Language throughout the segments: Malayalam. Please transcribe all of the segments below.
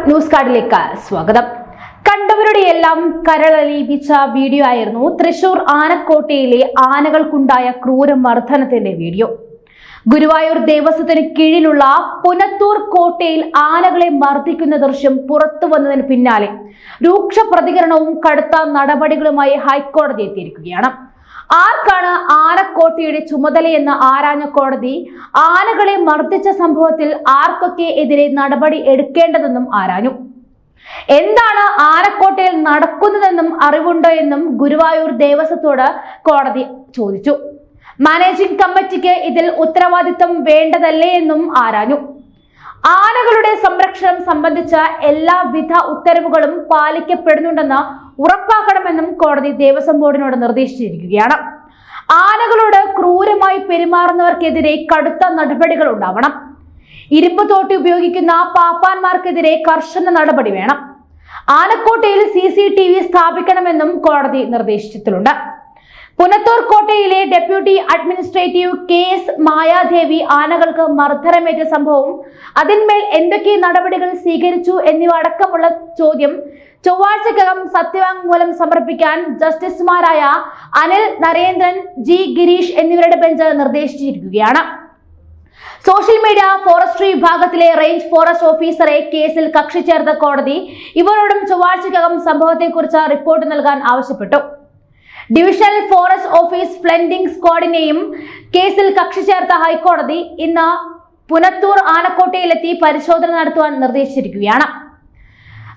ന്യൂസ് കാർഡിലേക്ക് സ്വാഗതം. കണ്ടവരുടെയെല്ലാം കരളലിയിപ്പിച്ച വീഡിയോ ആയിരുന്നു തൃശൂർ ആനക്കോട്ടയിലെ ആനകൾക്കുണ്ടായ ക്രൂരമർദ്ദനത്തിന്റെ വീഡിയോ. ഗുരുവായൂർ ദേവസ്വത്തിന് കീഴിലുള്ള പുനത്തൂർ കോട്ടയിൽ ആനകളെ മർദ്ദിക്കുന്ന ദൃശ്യം പുറത്തു വന്നതിന് പിന്നാലെ രൂക്ഷ പ്രതികരണവും കടുത്ത നടപടികളുമായി ഹൈക്കോടതി എത്തിയിരിക്കുകയാണ്. ആർക്കാണ് ആനക്കോട്ടയുടെ ചുമതലയെന്ന് ആരാഞ്ഞ കോടതി ആനകളെ മർദ്ദിച്ച സംഭവത്തിൽ ആർക്കൊക്കെ എതിരെ നടപടി എടുക്കേണ്ടതെന്നും ആരാഞ്ഞു. എന്താണ് ആനക്കോട്ടയിൽ നടക്കുന്നതെന്നും അറിവുണ്ടോ എന്നും ഗുരുവായൂർ ദേവസ്വത്തോട് കോടതി ചോദിച്ചു. മാനേജിംഗ് കമ്മിറ്റിക്ക് ഇതിൽ ഉത്തരവാദിത്തം വേണ്ടതല്ലേ എന്നും ആരാഞ്ഞു. ആനകളുടെ സംരക്ഷണം സംബന്ധിച്ച എല്ലാവിധ ഉത്തരവുകളും പാലിക്കപ്പെടുന്നുണ്ടെന്ന് ഉറപ്പാക്കണമെന്നും കോടതി ദേവസ്വം ബോർഡിനോട് നിർദ്ദേശിച്ചിരിക്കുകയാണ്. ആനകളോട് ക്രൂരമായി പെരുമാറുന്നവർക്കെതിരെ കടുത്ത നടപടികൾ ഉണ്ടാവണം. ഇരുമ്പ് തോട്ടി ഉപയോഗിക്കുന്ന പാപ്പാന്മാർക്കെതിരെ കർശന നടപടി വേണം. ആനക്കോട്ടയിൽ CCTV സ്ഥാപിക്കണമെന്നും കോടതി നിർദ്ദേശിച്ചിട്ടുണ്ട്. പുനത്തൂർ കോട്ടയിലെ ഡെപ്യൂട്ടി അഡ്മിനിസ്ട്രേറ്റീവ് KS മായാദേവി ആനകൾക്ക് മർദ്ദനമേറ്റ സംഭവവും അതിന്മേൽ എന്തൊക്കെ നടപടികൾ സ്വീകരിച്ചു എന്നിവ അടക്കമുള്ള ചോദ്യം ചൊവ്വാഴ്ചക്കകം സത്യവാങ്മൂലം സമർപ്പിക്കാൻ ജസ്റ്റിസുമാരായ അനിൽ നരേന്ദ്രൻ, G ഗിരീഷ് എന്നിവരുടെ ബെഞ്ച് നിർദ്ദേശിച്ചിരിക്കുകയാണ്. സോഷ്യൽ മീഡിയ ഫോറസ്ട്രി വിഭാഗത്തിലെ റേഞ്ച് ഫോറസ്റ്റ് ഓഫീസറെ കേസിൽ കക്ഷി ചേർത്ത കോടതി ഇവരോടും ചൊവ്വാഴ്ചക്കകം സംഭവത്തെക്കുറിച്ച് റിപ്പോർട്ട് നൽകാൻ ആവശ്യപ്പെട്ടു. ഡിവിഷണൽ ഫോറസ്റ്റ് ഓഫീസ് ഫ്ലൻഡിംഗ് സ്ക്വാഡിനെയും കേസിൽ കക്ഷി ചേർത്ത ഹൈക്കോടതി ഇന്ന് പുനത്തൂർ ആനക്കോട്ടയിലെത്തി പരിശോധന നടത്തുവാൻ നിർദ്ദേശിച്ചിരിക്കുകയാണ്.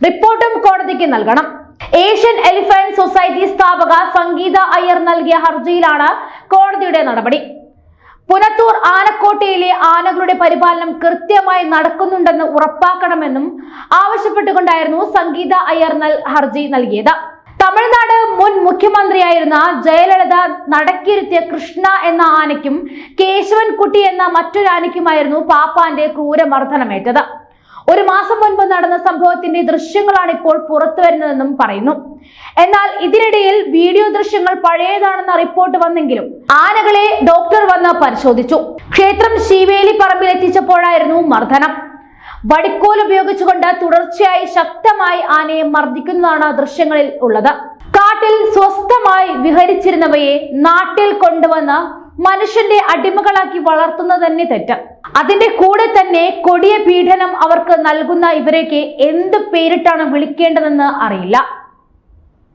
റിപ്പോർട്ടും കോടതിക്ക് നൽകണം. ഏഷ്യൻ എലിഫന്റ് സൊസൈറ്റി സ്ഥാപക സംഗീത അയ്യർ നൽകിയ ഹർജിയിലാണ് കോടതിയുടെ നടപടി. പുനത്തൂർ ആനക്കോട്ടയിലെ ആനകളുടെ പരിപാലനം കൃത്യമായി നടക്കുന്നുണ്ടെന്ന് ഉറപ്പാക്കണമെന്നും ആവശ്യപ്പെട്ടുകൊണ്ടായിരുന്നു സംഗീത അയ്യർ ഹർജി നൽകിയത്. തമിഴ്നാട് മുൻ മുഖ്യമന്ത്രിയായിരുന്ന ജയലളിത നടക്കിരുത്തിയ കൃഷ്ണ എന്ന ആനയ്ക്കും കേശവൻകുട്ടി എന്ന മറ്റൊരു ആനയ്ക്കുമായിരുന്നു പാപ്പാന്റെ ക്രൂരമർദ്ദനമേറ്റത്. ഒരു മാസം മുൻപ് നടന്ന സംഭവത്തിന്റെ ദൃശ്യങ്ങളാണ് ഇപ്പോൾ പുറത്തു വരുന്നതെന്നും പറയുന്നു. എന്നാൽ ഇതിനിടയിൽ വീഡിയോ ദൃശ്യങ്ങൾ പഴയതാണെന്ന റിപ്പോർട്ട് വന്നെങ്കിലും ആനകളെ ഡോക്ടർ വന്ന് പരിശോധിച്ചു. ക്ഷേത്രം ശീവേലി പറമ്പിൽ എത്തിച്ചപ്പോഴായിരുന്നു മർദ്ദനം. വടിക്കോൽ ഉപയോഗിച്ചുകൊണ്ട് തുടർച്ചയായി ശക്തമായി ആനയെ മർദ്ദിക്കുന്നതാണ് ദൃശ്യങ്ങളിൽ ഉള്ളത്. കാട്ടിൽ സ്വസ്ഥമായി വിഹരിച്ചിരുന്നവയെ നാട്ടിൽ കൊണ്ടുവന്ന് മനുഷ്യന്റെ അടിമകളാക്കി വളർത്തുന്നത് തന്നെ തെറ്റ്. അതിന്റെ കൂടെ തന്നെ കൊടിയ പീഡനം അവർക്ക് നൽകുന്ന ഇവരൊക്കെ എന്ത് പേരിട്ടാണ് വിളിക്കേണ്ടതെന്ന് അറിയില്ല.